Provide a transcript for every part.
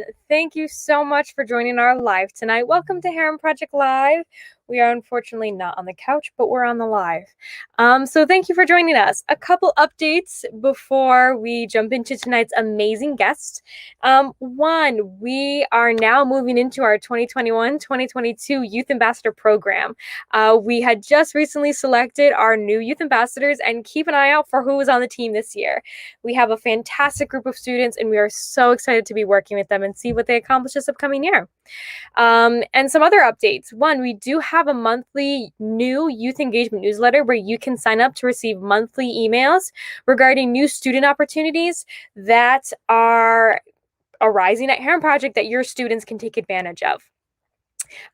everyone. Thank you so much for joining our live tonight. Welcome to Herren Project Live. We are unfortunately not on the couch, but we're on the live. So thank you for joining us. A couple updates before we jump into tonight's amazing guest. One, we are now moving into our 2021-2022 Youth Ambassador Program. We had just recently selected our new youth ambassadors, and keep an eye out for who is on the team this year. We have a fantastic group of students, and we are so excited to be working with them and see what they accomplish this upcoming year. And some other updates. One, we do have a monthly new youth engagement newsletter where you can sign up to receive monthly emails regarding new student opportunities that are arising at Herren Project that your students can take advantage of.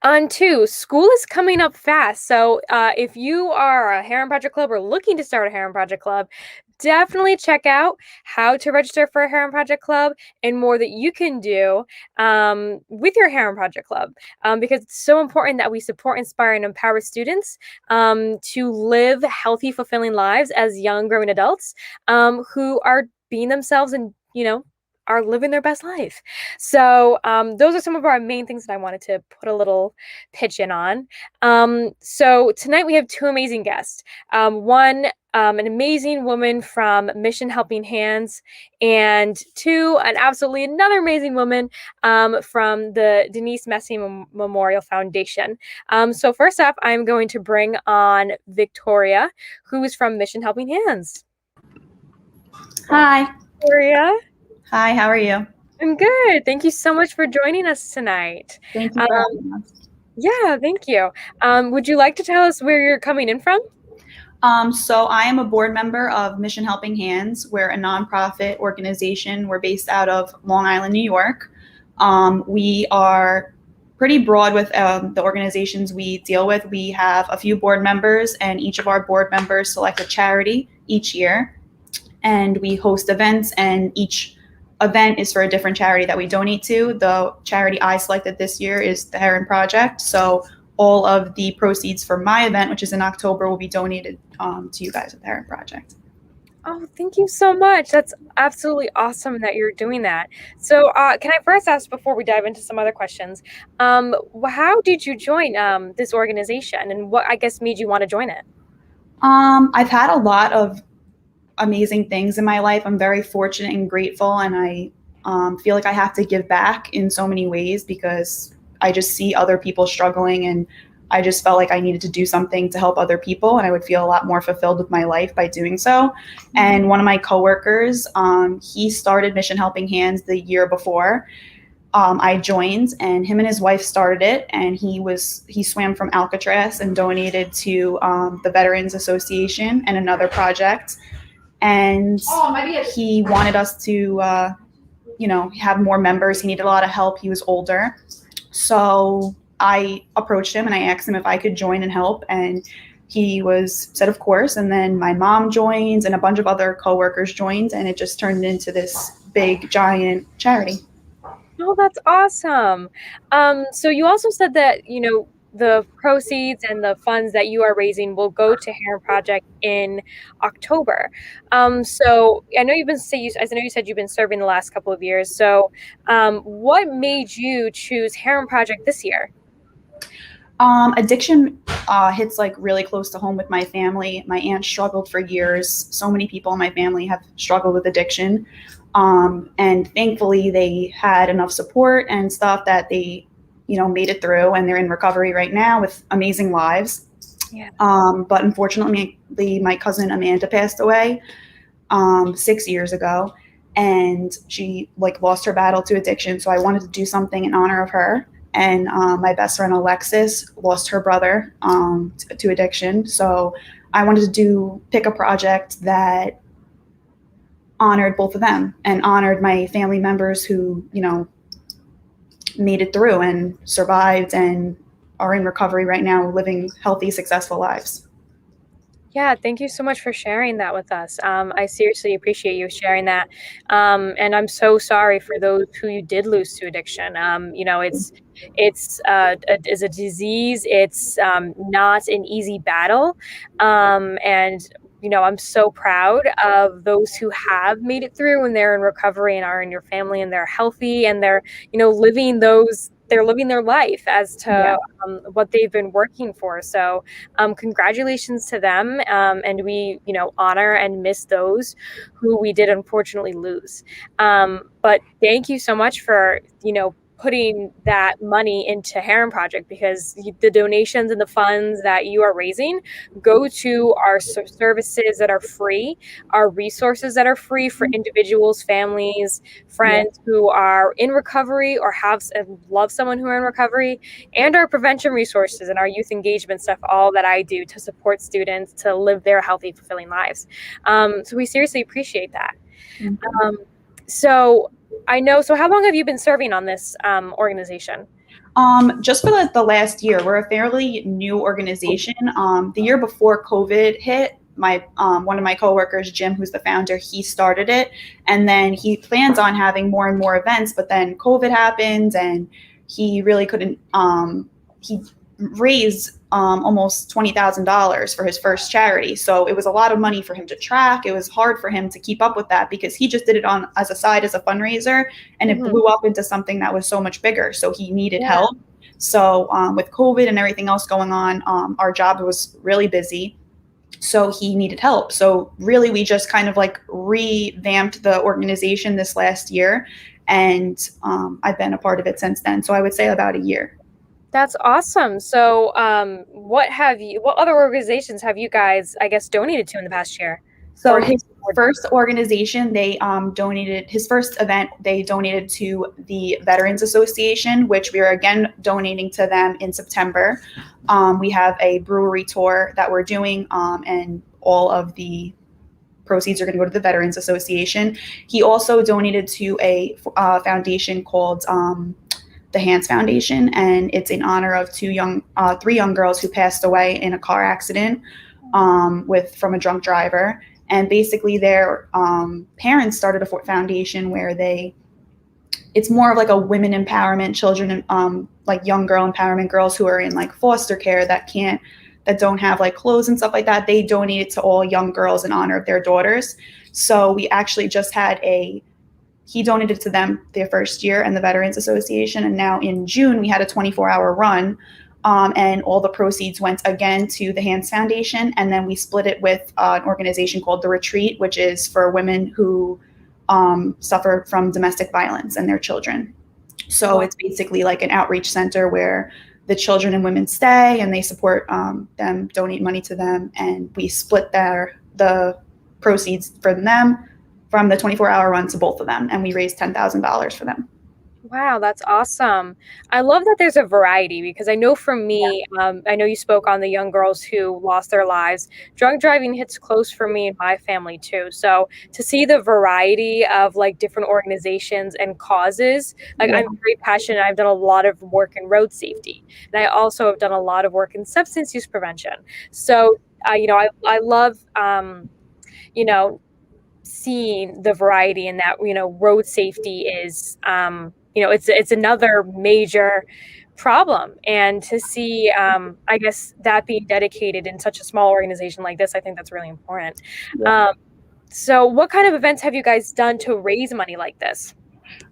On two, school is coming up fast. So if you are a Herren Project Club or looking to start a Herren Project Club, definitely check out how to register for a Herren Project Club and more that you can do with your Herren Project Club, because it's so important that we support, inspire, and empower students to live healthy, fulfilling lives as young, growing adults who are being themselves and, are living their best life. So those are some of our main things that I wanted to put a little pitch in on. So tonight we have two amazing guests. One, an amazing woman from Mission Helping Hands, and two, another amazing woman from the Denise Messy Memorial Foundation. So first up, I'm going to bring on Victoria, who is from Mission Helping Hands. Hi. Victoria. Hi, how are you? I'm good. Thank you so much for joining us tonight. Thank you for having us. Yeah, thank you. Would you like to tell us where you're coming in from? So I am a board member of Mission Helping Hands. We're a nonprofit organization. We're based out of Long Island, New York. We are pretty broad with the organizations we deal with. We have a few board members, and each of our board members select a charity each year. And we host events, and each event is for a different charity that we donate to. The charity I selected this year is the Herren Project. So all of the proceeds for my event, which is in October, will be donated to you guys at the Herren Project. Oh, thank you so much. That's absolutely awesome that you're doing that. So can I first ask, before we dive into some other questions, how did you join this organization, and what, I guess, made you want to join it? I've had a lot of amazing things in my life. I'm very fortunate and grateful, and I feel like I have to give back in so many ways because I just see other people struggling, and I just felt like I needed to do something to help other people, and I would feel a lot more fulfilled with my life by doing so. And one of my coworkers, he started Mission Helping Hands the year before I joined, and him and his wife started it, and he swam from Alcatraz and donated to the Veterans Association and another project. And he wanted us to, have more members. He needed a lot of help. He was older. So I approached him and I asked him if I could join and help. And he said, of course. And then my mom joined and a bunch of other coworkers joined, and it just turned into this big, giant charity. Oh, that's awesome. So you also said that, the proceeds and the funds that you are raising will go to Herren Project in October. So I know you said you've been serving the last couple of years. So what made you choose Herren Project this year? Addiction hits like really close to home with my family. My aunt struggled for years. So many people in my family have struggled with addiction. And thankfully they had enough support and stuff that they made it through, and they're in recovery right now with amazing lives. Yeah. But unfortunately, my cousin Amanda passed away 6 years ago, and she lost her battle to addiction. So I wanted to do something in honor of her. And my best friend Alexis lost her brother to addiction. So I wanted to pick a project that honored both of them and honored my family members who, made it through and survived and are in recovery right now, living healthy, successful lives. Yeah, thank you so much for sharing that with us. I seriously appreciate you sharing that. And I'm so sorry for those who you did lose to addiction. It's a disease. It's not an easy battle. And I'm so proud of those who have made it through and they're in recovery and are in your family and they're healthy and they're, they're living their life as to what they've been working for. So congratulations to them. And we, honor and miss those who we did unfortunately lose. But thank you so much for, putting that money into Herren Project, because the donations and the funds that you are raising go to our services that are free, our resources that are free for individuals, families, friends who are in recovery or have love someone who are in recovery, and our prevention resources and our youth engagement stuff, all that I do to support students to live their healthy, fulfilling lives. So we seriously appreciate that. So I know, so how long have you been serving on this organization? Just for the last year. We're a fairly new organization. The year before COVID hit, one of my coworkers, Jim, who's the founder, he started it, and then he plans on having more and more events. But then COVID happened, and he really couldn't. He raised almost $20,000 for his first charity, so it was a lot of money for him to track. It was hard for him to keep up with that because he just did it on as a side, as a fundraiser, and it blew up into something that was so much bigger. So he needed help. So with COVID and everything else going on, our job was really busy. So he needed help. So really, we just kind of like revamped the organization this last year, and I've been a part of it since then. So I would say about a year. That's awesome. So what other organizations have you guys, I guess, donated to in the past year? So his first organization, they donated his first event. They donated to the Veterans Association, which we are again donating to them in September. We have a brewery tour that we're doing, and all of the proceeds are going to go to the Veterans Association. He also donated to a foundation called the Hans Foundation, and it's in honor of three young girls who passed away in a car accident from a drunk driver. And basically their parents started a foundation where it's more of like a women empowerment, children, like young girl empowerment, girls who are in like foster care that don't have like clothes and stuff like that. They donate it to all young girls in honor of their daughters. So we actually just had he donated to them their first year and the Veterans Association. And now in June, we had a 24-hour run. And all the proceeds went again to the Hans Foundation. And then we split it with an organization called The Retreat, which is for women who suffer from domestic violence and their children. So it's basically like an outreach center where the children and women stay, and they support them, donate money to them. And we split the proceeds for them from the 24-hour run to both of them. And we raised $10,000 for them. Wow, that's awesome. I love that there's a variety, because I know for me, I know you spoke on the young girls who lost their lives. Drunk driving hits close for me and my family too. So to see the variety of like different organizations and causes, like I'm very passionate. I've done a lot of work in road safety, and I also have done a lot of work in substance use prevention. So, I love, seeing the variety in that, road safety is, it's another major problem. And to see, I guess, that being dedicated in such a small organization like this, I think that's really important. So what kind of events have you guys done to raise money like this?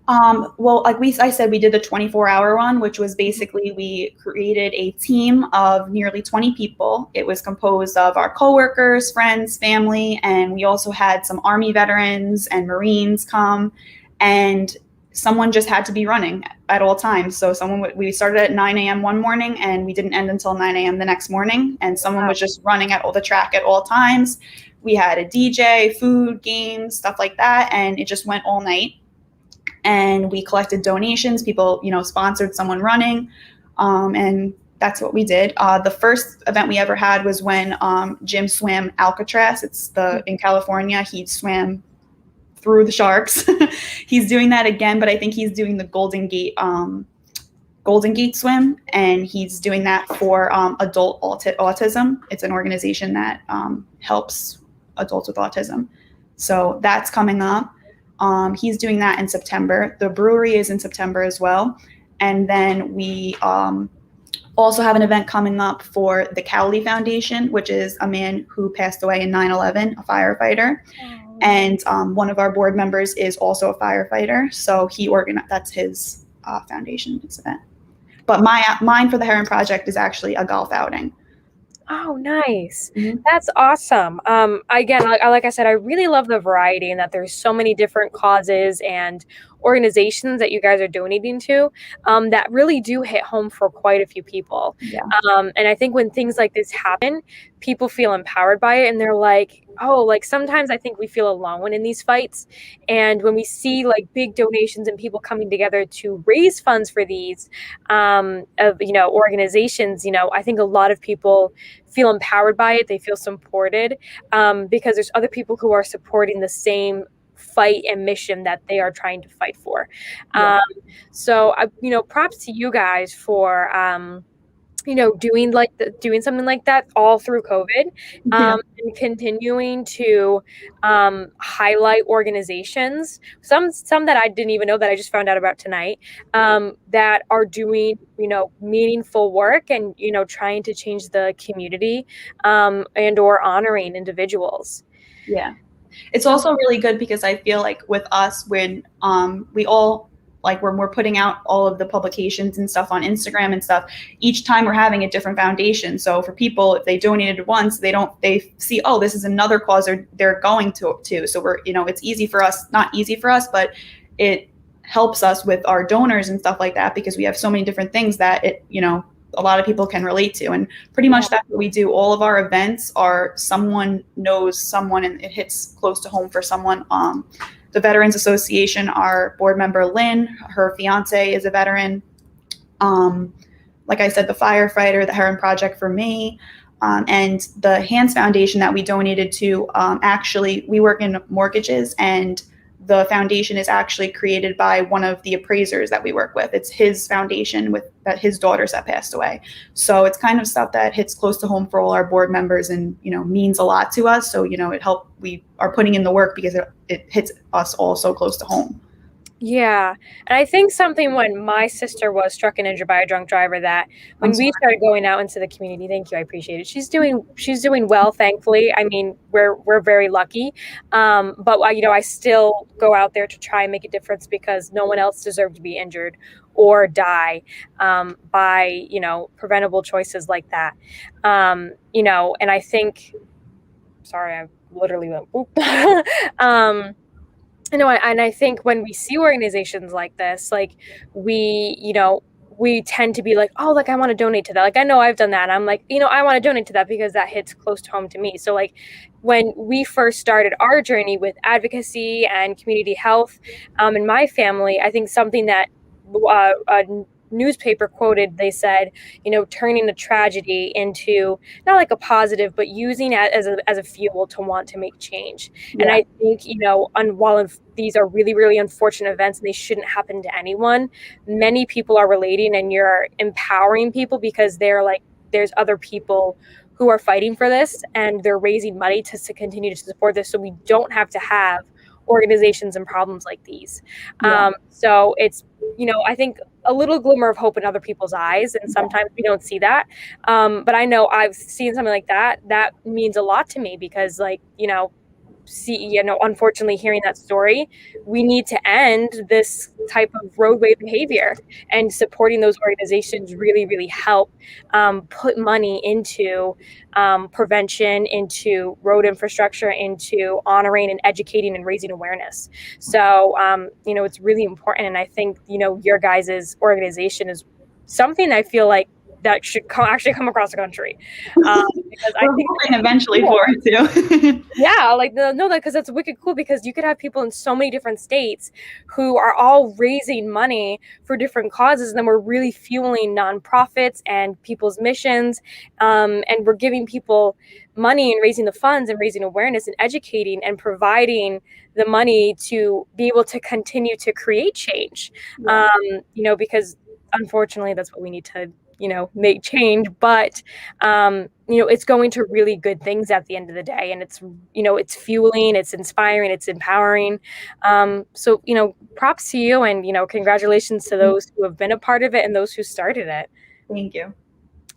Well, like I said, we did the 24-hour run, which was basically we created a team of nearly 20 people. It was composed of our coworkers, friends, family, and we also had some Army veterans and Marines come, and someone just had to be running at all times. So we started at 9 a.m. one morning, and we didn't end until 9 a.m. the next morning, and someone was just running at all the track at all times. We had a DJ, food, games, stuff like that, and it just went all night. And we collected donations. People, sponsored someone running, and that's what we did. The first event we ever had was when Jim swam Alcatraz. It's in California. He swam through the sharks. He's doing that again, but I think he's doing the Golden Gate swim, and he's doing that for adult autism. It's an organization that helps adults with autism. So that's coming up. He's doing that in September. The brewery is in September as well. And then we Also have an event coming up for the Cowley Foundation, which is a man who passed away in 9/11, a firefighter. Oh, And one of our board members is also a firefighter. So that's his foundation, his event. But mine for the Herren Project is actually a golf outing. oh, nice. Mm-hmm. That's awesome. Again, like I said, I really love the variety and that there's so many different causes and organizations that you guys are donating to that really do hit home for quite a few people. Yeah. And I think when things like this happen, people feel empowered by it and they're like, oh, like sometimes I think we feel alone in these fights. And when we see like big donations and people coming together to raise funds for these organizations, I think a lot of people feel empowered by it. They feel supported because there's other people who are supporting the same fight and mission that they are trying to fight for. Yeah. So, props to you guys for, doing something like that all through COVID, Yeah. and continuing to highlight organizations, some that I didn't even know that I just found out about tonight, that are doing, meaningful work and, trying to change the community, and or honoring individuals. Yeah. It's also really good because I feel like with us, when we all, like when we're putting out all of the publications and stuff on Instagram and stuff, each time we're having a different foundation. So for people, if they donated once, they see, oh, this is another cause they're going to. So we're, it's easy for us, not easy for us, but it helps us with our donors and stuff like that because we have so many different things that a lot of people can relate to. And pretty much that's what we do. All of our events are someone knows someone and it hits close to home for someone. The Veterans Association, our board member, Lynn, her fiance is a veteran. Like I said, the firefighter, the Herren Project for me, and the Hands Foundation that we donated to, actually, we work in mortgages and the foundation is actually created by one of the appraisers that we work with. It's his foundation with his daughters that passed away. So it's kind of stuff that hits close to home for all our board members and, means a lot to us. So, we are putting in the work because it hits us all so close to home. Yeah. And I think something when my sister was struck and injured by a drunk driver, that when we started going out into the community, thank you, I appreciate it. She's doing well, thankfully. I mean, we're very lucky. But I still go out there to try and make a difference because no one else deserved to be injured or die by, preventable choices like that. And I think, sorry, I literally went whoop. And I think when we see organizations like this, like we tend to be like, oh, like I want to donate to that. Like I know I've done that. And I'm like, I want to donate to that because that hits close to home to me. So like when we first started our journey with advocacy and community health in my family, I think something that a newspaper quoted, they said, turning a tragedy into not like a positive, but using it as a fuel to want to make change. Yeah. And I think, while these are really, really unfortunate events and they shouldn't happen to anyone, many people are relating and you're empowering people because they're like, there's other people who are fighting for this and they're raising money to continue to support this. So we don't have to have organizations and problems like these. Yeah. So it's, I think a little glimmer of hope in other people's eyes. And sometimes we don't see that. But I know I've seen something like that. That means a lot to me because unfortunately hearing that story, we need to end this type of roadway behavior, and supporting those organizations really, really help put money into prevention, into road infrastructure, into honoring and educating and raising awareness. So, it's really important. And I think, your guys' organization is something I feel like that should actually come across the country. Because I think eventually for it too. Yeah, because that's wicked cool because you could have people in so many different states who are all raising money for different causes, and then we're really fueling nonprofits and people's missions, and we're giving people money and raising the funds and raising awareness and educating and providing the money to be able to continue to create change. Yeah. Because unfortunately that's what we need to make change, but it's going to really good things at the end of the day, and it's it's fueling, it's inspiring, it's empowering. So props to you, and congratulations to those who have been a part of it and those who started it. Thank you.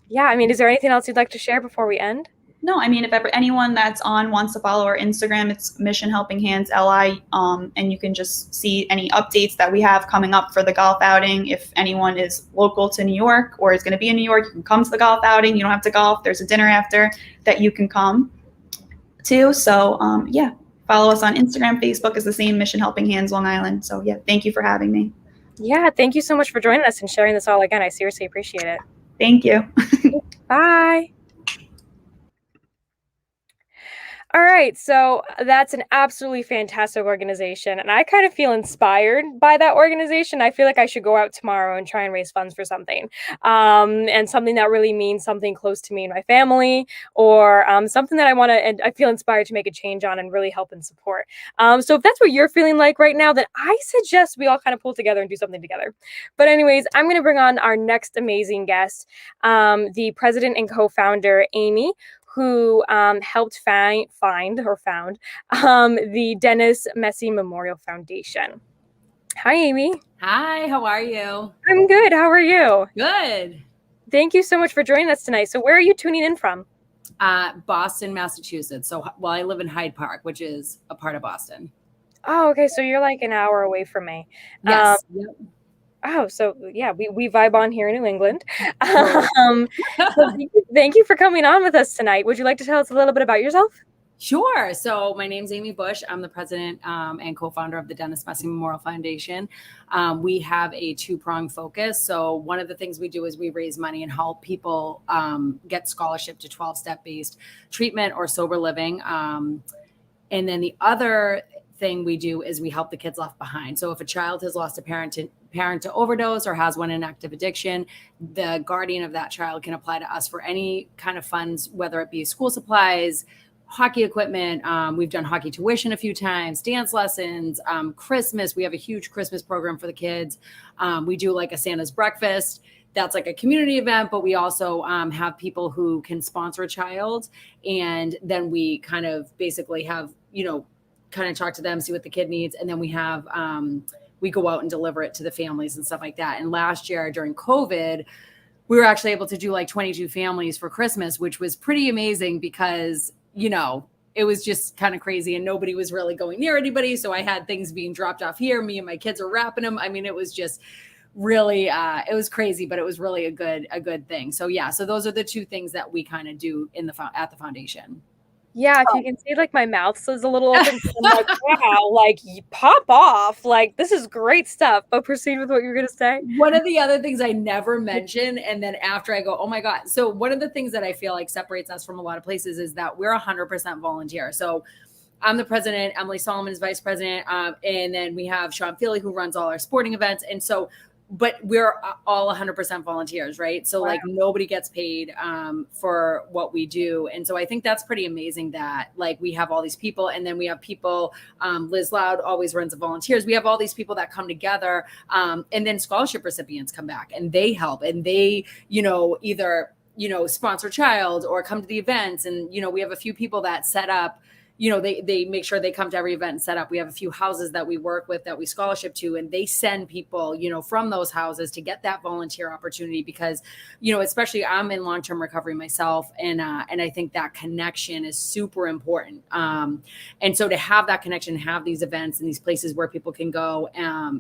Yeah, I mean, is there anything else you'd like to share before we end? No, I mean, if ever anyone that's on wants to follow our Instagram, it's Mission Helping Hands LI, and you can just see any updates that we have coming up for the golf outing. If anyone is local to New York or is going to be in New York, you can come to the golf outing. You don't have to golf. There's a dinner after that you can come to. So, yeah, follow us on Instagram. Facebook is the same, Mission Helping Hands Long Island. So, yeah, thank you for having me. Yeah, thank you so much for joining us and sharing this all again. I seriously appreciate it. Thank you. Bye. All right, so that's an absolutely fantastic organization, and I kind of feel inspired by that organization. I feel like I should go out tomorrow and try and raise funds for something, and something that really means something close to me and my family, or something that I want to, and I feel inspired to make a change on and really help and support. So if that's what you're feeling like right now, then I suggest we all kind of pull together and do something together. But anyways, I'm going to bring on our next amazing guest, the president and co-founder, Amy, who helped found the Dennis Messi Memorial Foundation. Hi, Amy. Hi, how are you? I'm good. How are you? Good. Thank you so much for joining us tonight. So where are you tuning in from? Boston, Massachusetts. So, well, I live in Hyde Park, which is a part of Boston. Oh, okay. So you're like an hour away from me. Yes. Yep. Oh, so yeah, we vibe on here in New England. So thank you for coming on with us tonight. Would you like to tell us a little bit about yourself? Sure. So my name's Amy Busch. I'm the president and co-founder of the Dennis Messi Memorial Foundation. We have a two-pronged focus. So one of the things we do is we raise money and help people get scholarship to 12-step based treatment or sober living. And then the other thing we do is we help the kids left behind. So if a child has lost a parent to overdose or has one in active addiction, the guardian of that child can apply to us for any kind of funds, whether it be school supplies, hockey equipment. We've done hockey tuition a few times, dance lessons, Christmas. We have a huge Christmas program for the kids. We do like a Santa's breakfast. That's like a community event, but we also have people who can sponsor a child. And then we kind of basically have, kind of talk to them, see what the kid needs. And then we have, we go out and deliver it to the families and stuff like that. And last year during COVID, we were actually able to do like 22 families for Christmas, which was pretty amazing because, it was just kind of crazy and nobody was really going near anybody. So I had things being dropped off here. Me and my kids are wrapping them. I mean, it was just really, it was crazy, but it was really a good thing. So yeah, so those are the two things that we kind of do at the foundation. Yeah, if you can see, like, my mouth is a little open. I'm like, wow, like, pop off. Like, this is great stuff. But proceed with what you were going to say. One of the other things I never mention, and then after I go, oh my God. So one of the things that I feel like separates us from a lot of places is that we're 100% volunteer. So I'm the president, Emily Solomon is vice president, and then we have Sean Feely who runs all our sporting events. And so but we're all 100% volunteers, right? So wow. Like nobody gets paid for what we do. And so I think that's pretty amazing that like we have all these people and then we have people, Liz Loud always runs the volunteers. We have all these people that come together and then scholarship recipients come back and they help and they, either, sponsor child or come to the events. And, we have a few people that set up, they make sure they come to every event and set up. We have a few houses that we work with that we scholarship to, and they send people, from those houses to get that volunteer opportunity because, especially I'm in long-term recovery myself. And I think that connection is super important. And so to have that connection, have these events and these places where people can go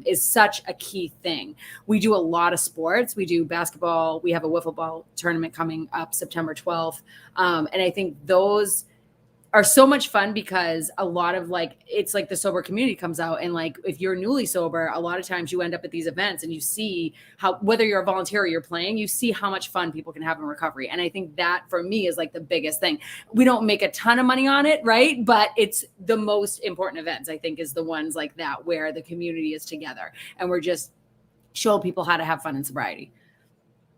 is such a key thing. We do a lot of sports. We do basketball. We have a wiffle ball tournament coming up September 12th. And I think those are so much fun because a lot of it's like the sober community comes out and like if you're newly sober, a lot of times you end up at these events and you see how, whether you're a volunteer or you're playing, you see how much fun people can have in recovery. And I think that for me is like the biggest thing. We don't make a ton of money on it, right? But it's the most important events, I think, is the ones like that where the community is together and we're just show people how to have fun in sobriety.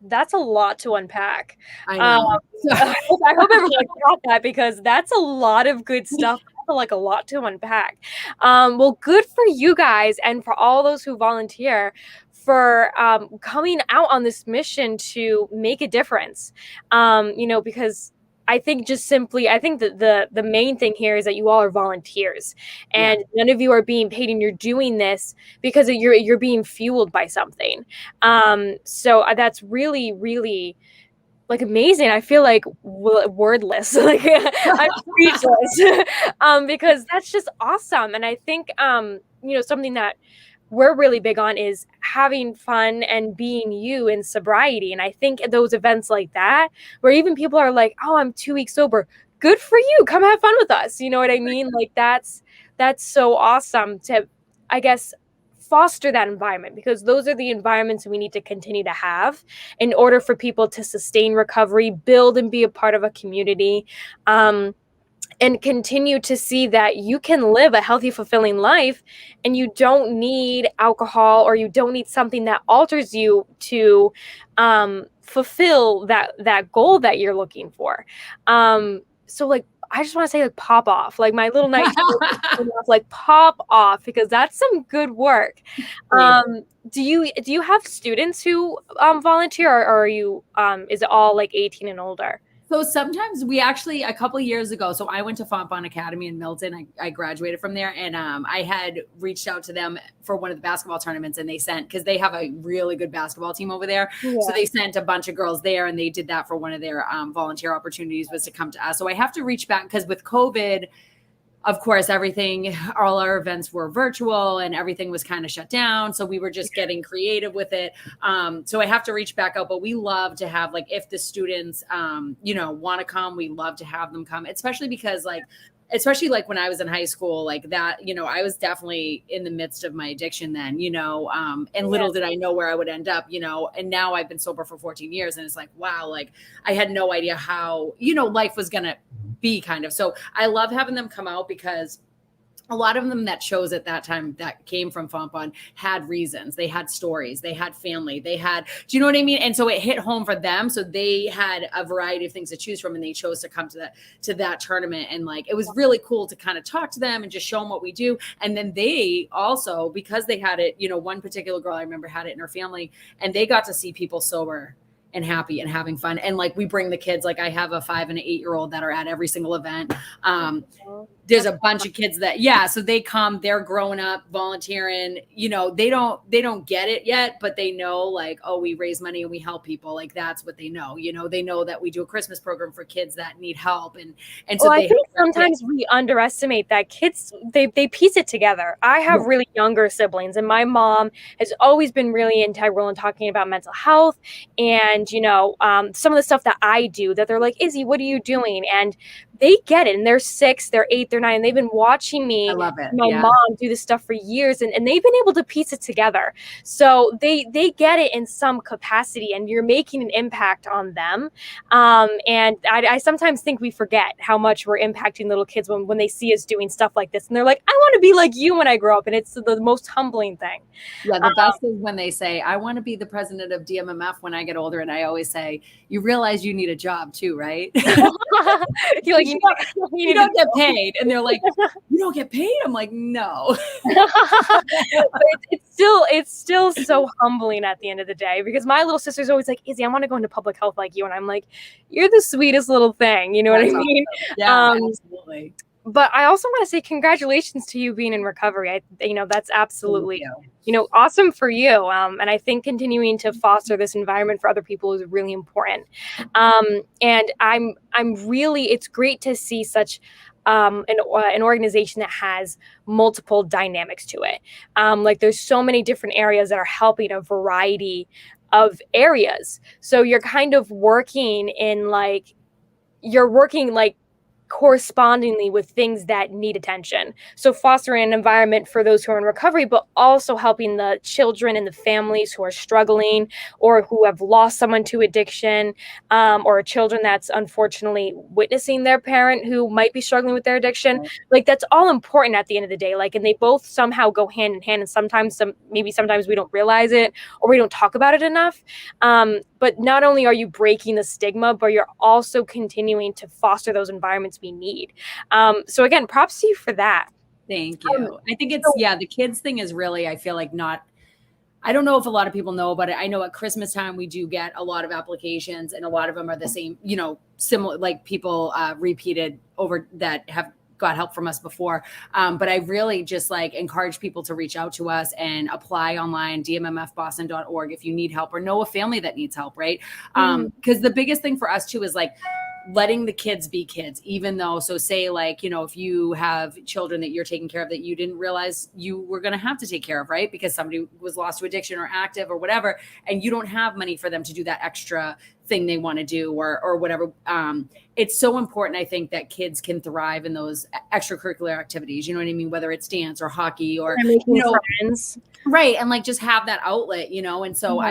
That's a lot to unpack. I know. I hope everyone got that because that's a lot of good stuff. Like a lot to unpack. Well, good for you guys and for all those who volunteer for coming out on this mission to make a difference. Because I think that the main thing here is that you all are volunteers and none of you are being paid and you're doing this because you're being fueled by something. So that's really, really like amazing. I feel like wordless. Like I'm speechless. Because that's just awesome. And I think something that we're really big on is having fun and being you in sobriety. And I think at those events like that, where even people are like, oh, I'm 2 weeks sober, good for you. Come have fun with us. You know what I mean? Like that's so awesome to, I guess, foster that environment, because those are the environments we need to continue to have in order for people to sustain recovery, build and be a part of a community. And continue to see that you can live a healthy, fulfilling life, and you don't need alcohol, or you don't need something that alters you to fulfill that goal that you're looking for. So like, I just want to say, like, pop off, like my little night, like pop off, because that's some good work. Do you have students who volunteer, or are you is it all like 18 and older? So sometimes we actually, a couple of years ago, so I went to Fonfon Academy in Milton. I graduated from there, and I had reached out to them for one of the basketball tournaments, and they sent, because they have a really good basketball team over there. Yeah. So they sent a bunch of girls there, and they did that for one of their volunteer opportunities, was to come to us. So I have to reach back, because with COVID, of course, all our events were virtual and everything was kind of shut down. So we were just getting creative with it. So I have to reach back out, but we love to have, like, if the students, want to come, we love to have them come, especially because especially like when I was in high school, like that, I was definitely in the midst of my addiction then, and little did I know where I would end up, and now I've been sober for 14 years. And it's like, wow, like I had no idea how, life was going to be, kind of. So I love having them come out, because a lot of them that chose at that time that came from Fonfon had reasons. They had stories, they had family, do you know what I mean? And so it hit home for them. So they had a variety of things to choose from, and they chose to come to that tournament. And like, it was really cool to kind of talk to them and just show them what we do. And then they also, because they had it, one particular girl I remember had it in her family, and they got to see people sober and happy and having fun. And like, we bring the kids, like I have a 5 and an 8-year-old that are at every single event. There's a bunch of kids that, so they come, they're growing up volunteering, they don't get it yet, but they know, like, oh, we raise money and we help people. Like, that's what they know, they know that we do a Christmas program for kids that need help. And so I think sometimes we underestimate that kids, they piece it together. I have really younger siblings, and my mom has always been really integral in talking about mental health and, some of the stuff that I do, that they're like, Izzy, what are you doing? And they get it. And they're 6, they're 8, they're 9. And they've been watching me, my mom, do this stuff for years. And they've been able to piece it together. So they get it in some capacity, and you're making an impact on them. And I sometimes think we forget how much we're impacting little kids when they see us doing stuff like this. And they're like, I want to be like you when I grow up. And it's the most humbling thing. Yeah, the best is when they say, I want to be the president of DMMF when I get older. And I always say, you realize you need a job too, right? You're like, you don't get paid. And they're like, you don't get paid? I'm like, no. It's still so humbling at the end of the day, because my little sister's always like, Izzy, I want to go into public health like you. And I'm like, you're the sweetest little thing. You know what I mean? Awesome. Yeah, absolutely. But I also want to say congratulations to you being in recovery. That's absolutely, awesome for you. And I think continuing to foster this environment for other people is really important. And I'm really, it's great to see such an organization that has multiple dynamics to it. Like, there's so many different areas that are helping a variety of areas. So you're kind of working correspondingly with things that need attention. So fostering an environment for those who are in recovery, but also helping the children and the families who are struggling or who have lost someone to addiction, or children that's unfortunately witnessing their parent who might be struggling with their addiction. Right. Like, that's all important at the end of the day. Like, and they both somehow go hand in hand. And sometimes we don't realize it, or we don't talk about it enough. But not only are you breaking the stigma, but you're also continuing to foster those environments we need. So again, props to you for that. Thank you. I think the kids thing is really, I feel like I don't know if a lot of people know, but I know at Christmas time, we do get a lot of applications, and a lot of them are the same, similar, like people repeated over that have got help from us before. But I really just like encourage people to reach out to us and apply online, dmmfboston.org, if you need help or know a family that needs help, right? Because the biggest thing for us too is like letting the kids be kids, even though, so say like, you know, if you have children that you're taking care of that you didn't realize you were going to have to take care of, right? Because somebody was lost to addiction or active or whatever, and you don't have money for them to do that extra thing they want to do or whatever. It's so important, I think, that kids can thrive in those extracurricular activities. You know what I mean? Whether it's dance or hockey or, making friends. Right. And like just have that outlet, you know? And so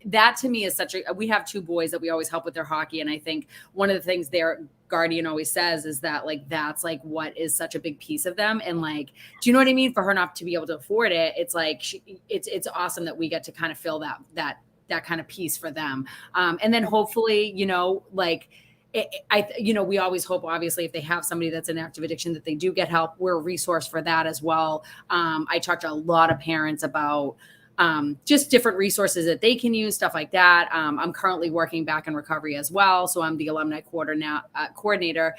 that to me is we have 2 boys that we always help with their hockey. And I think one of the things their guardian always says is that like, that's like what is such a big piece of them. And like, do you know what I mean? For her not to be able to afford it, it's like, it's awesome that we get to kind of fill that kind of piece for them. And then hopefully, you know, like, we always hope, obviously, if they have somebody that's in active addiction, that they do get help. We're a resource for that as well. I talk to a lot of parents about just different resources that they can use, stuff like that. I'm currently working back in recovery as well. So I'm the alumni coordinator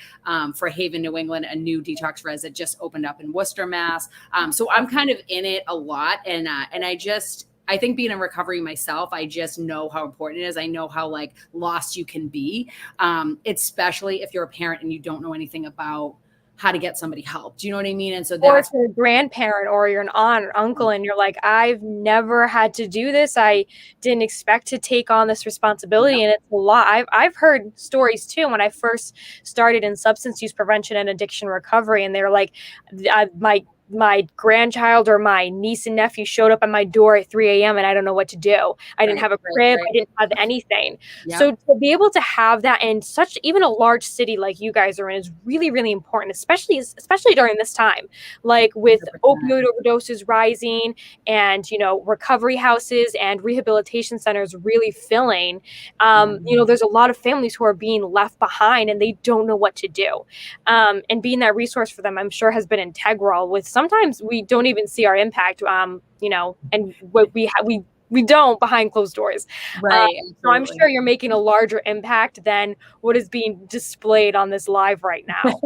for Haven, New England, a new detox res that just opened up in Worcester, Mass. So I'm kind of in it a lot. And I think being in recovery myself, I just know how important it is. I know how like lost you can be, especially if you're a parent and you don't know anything about how to get somebody help. Do you know what I mean? And so that's, or if you're a grandparent or you're an aunt or uncle and you're like, I've never had to do this. I didn't expect to take on this responsibility. And it's a lot. I've heard stories too, when I first started in substance use prevention and addiction recovery, and they're like, my grandchild or my niece and nephew showed up at my door at 3 a.m. and I don't know what to do. I didn't have a crib. I didn't have anything. Yep. So to be able to have that in such, even a large city like you guys are in, is really, really important, especially during this time, like with 100%. Opioid overdoses rising and, you know, recovery houses and rehabilitation centers really filling. You know, there's a lot of families who are being left behind and they don't know what to do. And being that resource for them, I'm sure, has been integral. With sometimes we don't even see our impact, you know, and what we don't behind closed doors. Right. So I'm sure you're making a larger impact than what is being displayed on this live right now.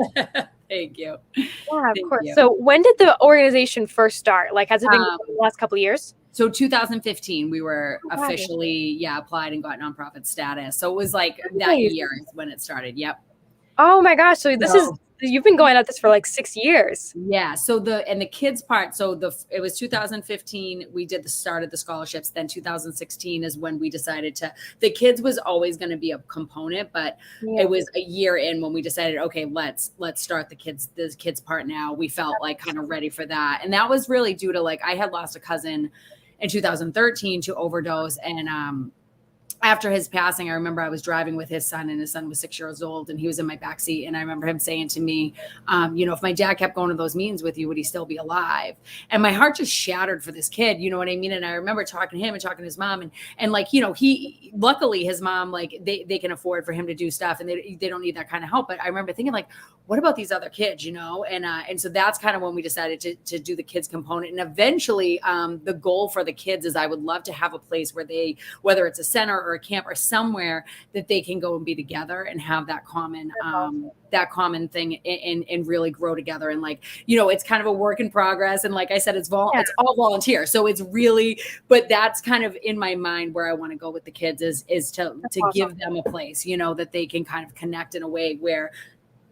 Thank you. Yeah, of course. So when did the organization first start? Like, has it been the last couple of years? So 2015, we were officially, applied and got nonprofit status. So it was like that year is when it started. Yep. Oh my gosh. So you've been going at this for like 6 years. Yeah. So the kids part, it was 2015, we did the start of the scholarships. Then 2016 is when we decided the kids was always going to be a component, but it was a year in when we decided, okay, let's start the kids part now. We felt like kind of ready for that. And that was really due to like, I had lost a cousin in 2013 to overdose. And, after his passing, I remember I was driving with his son, and his son was 6 years old, and he was in my backseat. And I remember him saying to me, you know, if my dad kept going to those meetings with you, would he still be alive? And my heart just shattered for this kid. You know what I mean? And I remember talking to him and talking to his mom, and like, you know, luckily his mom, like they can afford for him to do stuff, and they don't need that kind of help. But I remember thinking like, what about these other kids, you know? And so that's kind of when we decided to do the kids component. And eventually the goal for the kids is I would love to have a place where whether it's a center or a camp or somewhere, that they can go and be together and have that common thing and really grow together. And like, you know, it's kind of a work in progress. And like I said, it's all volunteer. So it's really, but that's kind of in my mind where I want to go with the kids is to give them a place, you know, that they can kind of connect in a way where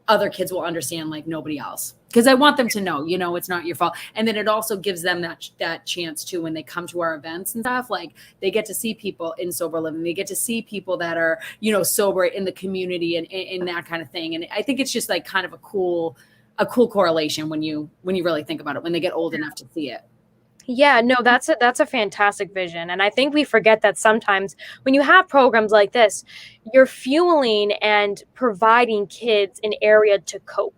other kids will understand like nobody else. Because I want them to know, you know, it's not your fault. And then it also gives them that chance too, when they come to our events and stuff, like they get to see people in sober living. They get to see people that are, you know, sober in the community and that kind of thing. And I think it's just like kind of a cool correlation when you really think about it, when they get old enough to see it. Yeah, no, that's a fantastic vision. And I think we forget that sometimes when you have programs like this, you're fueling and providing kids an area to cope.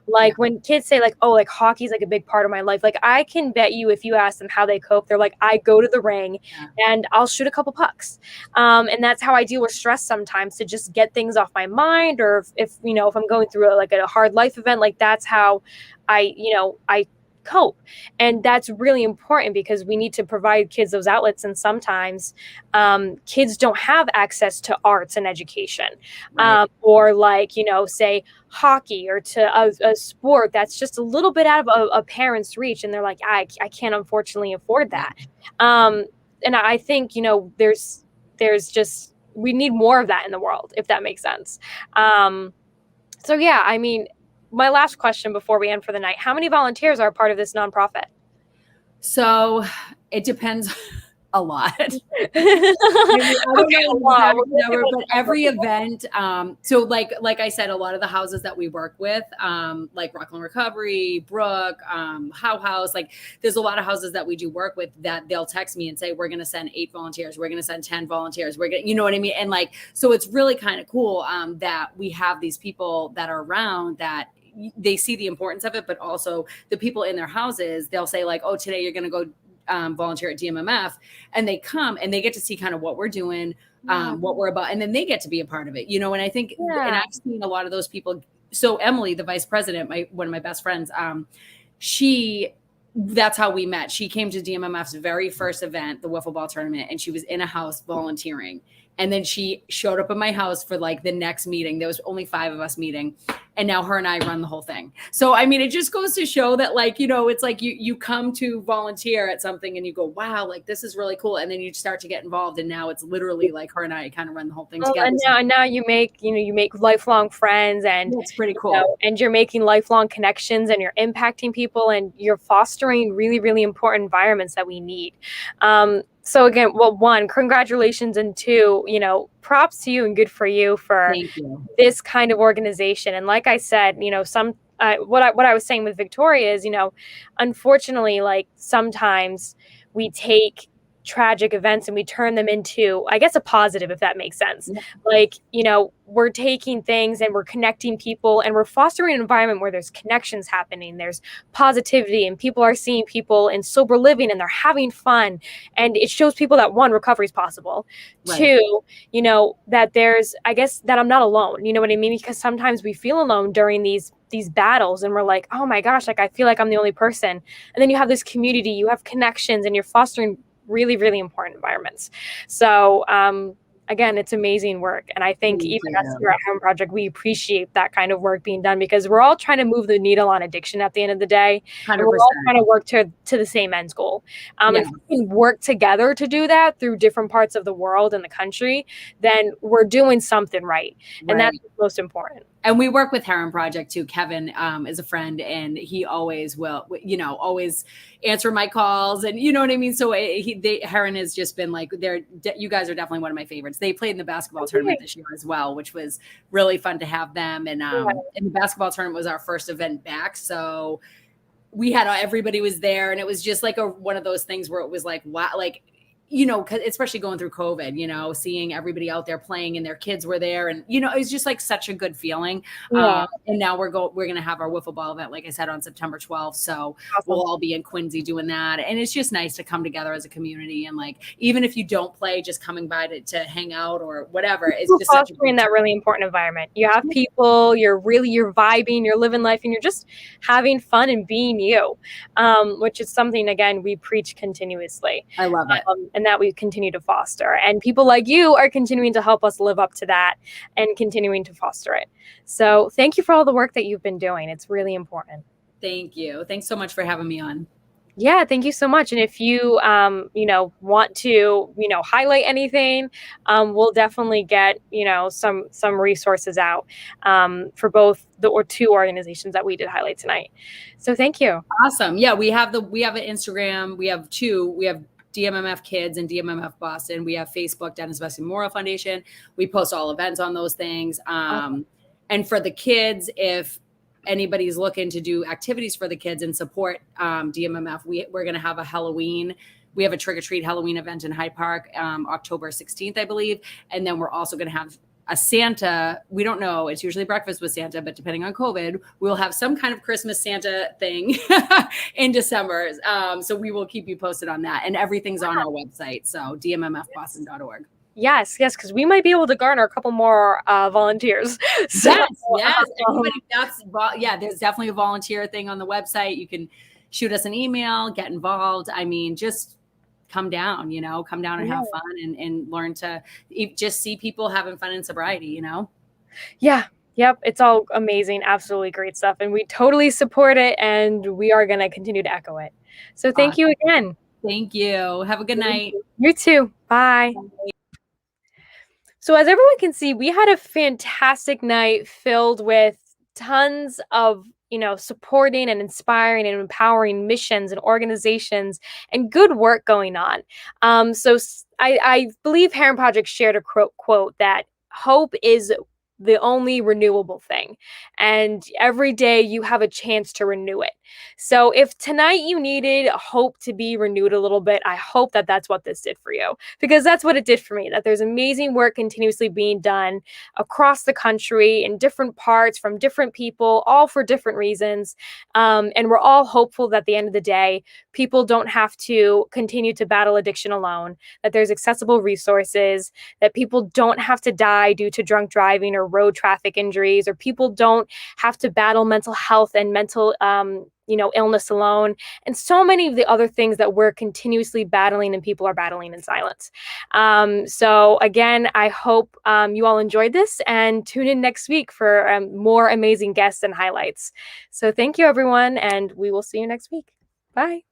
Like when kids say like, oh, like hockey's like a big part of my life. Like I can bet you if you ask them how they cope, they're like, I go to the ring and I'll shoot a couple pucks. And that's how I deal with stress sometimes, to just get things off my mind. Or if I'm going through a hard life event, like that's how I cope. And that's really important because we need to provide kids those outlets. And sometimes kids don't have access to arts and education, Right. or like, say hockey or to a sport that's just a little bit out of a parent's reach. And they're like, I can't unfortunately afford that. And I think, there's just, we need more of that in the world, if that makes sense. So yeah, I mean, my last question before we end for the night, how many volunteers are a part of this nonprofit? So it depends a lot. I Okay, a lot. Number, but every event, so like I said, a lot of the houses that we work with, like Rockland Recovery, Brook, How House, like there's a lot of houses that we do work with that they'll text me and say, we're going to send 8 volunteers. We're going to send 10 volunteers. We're going to, you know what I mean? And like, so it's really kind of cool that we have these people that are around that they see the importance of it, but also the people in their houses, they'll say like, oh, today you're going to go volunteer at DMMF, and they come and they get to see kind of what we're doing, what we're about, and then they get to be a part of it, and I think, and I've seen a lot of those people. So Emily, the vice president, one of my best friends, that's how we met. She came to DMMF's very first event, the wiffle ball tournament, and she was in a house volunteering. And then she showed up at my house for like the next meeting. There was only 5 of us meeting. And now her and I run the whole thing. So, I mean, it just goes to show that like, it's like you come to volunteer at something and you go, wow, like this is really cool. And then you start to get involved. And now it's literally like her and I kind of run the whole thing together. And now you make, you make lifelong friends, and it's pretty cool. And you're making lifelong connections, and you're impacting people, and you're fostering really, really important environments that we need. So again, well, 1, congratulations, and 2, props to you and good for you for this kind of organization. And like I said, what I was saying with Victoria is, unfortunately, like sometimes we take tragic events and we turn them into, I guess, a positive, if that makes sense. Yeah. Like, we're taking things and we're connecting people, and we're fostering an environment where there's connections happening, there's positivity, and people are seeing people in sober living, and they're having fun. And it shows people that 1, recovery is possible. Right. 2, that there's, I guess, that I'm not alone. You know what I mean? Because sometimes we feel alone during these battles, and we're like, oh my gosh, like I feel like I'm the only person. And then you have this community, you have connections, and you're fostering really, really important environments. So, again, it's amazing work. And I think even us here at Herren Project, we appreciate that kind of work being done, because we're all trying to move the needle on addiction at the end of the day. 100%. And we're all trying to work to the same end goal. And if we can work together to do that through different parts of the world and the country, then we're doing something right. And that's most important. And we work with Herren Project too. Kevin is a friend, and he always will, always answer my calls, and you know what I mean? So Herren has just been like, you guys are definitely one of my favorites. They played in the basketball tournament this year as well, which was really fun to have them. And and the basketball tournament was our first event back. So we had, everybody was there, and it was just like one of those things where it was like, wow, like, especially going through COVID, seeing everybody out there playing, and their kids were there, and, it was just like such a good feeling. Yeah. And now we're going to have our wiffle ball event, like I said, on September 12th. So we'll all be in Quincy doing that. And it's just nice to come together as a community. And like, even if you don't play, just coming by to hang out or whatever, it's just fostering that really important environment. You have people, you're vibing, you're living life, and you're just having fun and being you, which is something, again, we preach continuously. I love it. And that we continue to foster. And people like you are continuing to help us live up to that and continuing to foster it. So thank you for all the work that you've been doing. It's really important. Thank you. Thanks so much for having me on. Yeah, thank you so much. And if you, want to, highlight anything, we'll definitely get, some resources out for both the 2 organizations that we did highlight tonight. So thank you. Awesome. Yeah, we have an Instagram. We have 2. We have DMMF Kids and DMMF Boston. We have Facebook, Dennis Vesey Memorial Foundation. We post all events on those things. And for the kids, if anybody's looking to do activities for the kids and support DMMF, we're going to have a Halloween. We have a trick-or-treat Halloween event in Hyde Park, October 16th, I believe. And then we're also going to have a Santa. We don't know. It's usually breakfast with Santa, but depending on COVID, we'll have some kind of Christmas Santa thing in December. So we will keep you posted on that. And everything's on our website. So dmmfboston.org. Yes, because we might be able to garner a couple more volunteers. So, yes. There's definitely a volunteer thing on the website. You can shoot us an email, get involved. I mean, just come down, come down and have fun and learn to just see people having fun in sobriety, Yeah. Yep. It's all amazing. Absolutely great stuff. And we totally support it. And we are going to continue to echo it. So thank you again. Thank you. Have a good night. You too. Bye. So as everyone can see, we had a fantastic night filled with tons of, supporting and inspiring and empowering missions and organizations and good work going on. So I believe Herren Project shared a quote that hope is the only renewable thing. And every day you have a chance to renew it. So if tonight you needed hope to be renewed a little bit, I hope that that's what this did for you, because that's what it did for me, that there's amazing work continuously being done across the country in different parts from different people, all for different reasons. And we're all hopeful that at the end of the day, people don't have to continue to battle addiction alone, that there's accessible resources, that people don't have to die due to drunk driving or road traffic injuries, or people don't have to battle mental health and mental illness alone, and so many of the other things that we're continuously battling and people are battling in silence. So again, I hope you all enjoyed this, and tune in next week for more amazing guests and highlights. So thank you, everyone, and we will see you next week. Bye.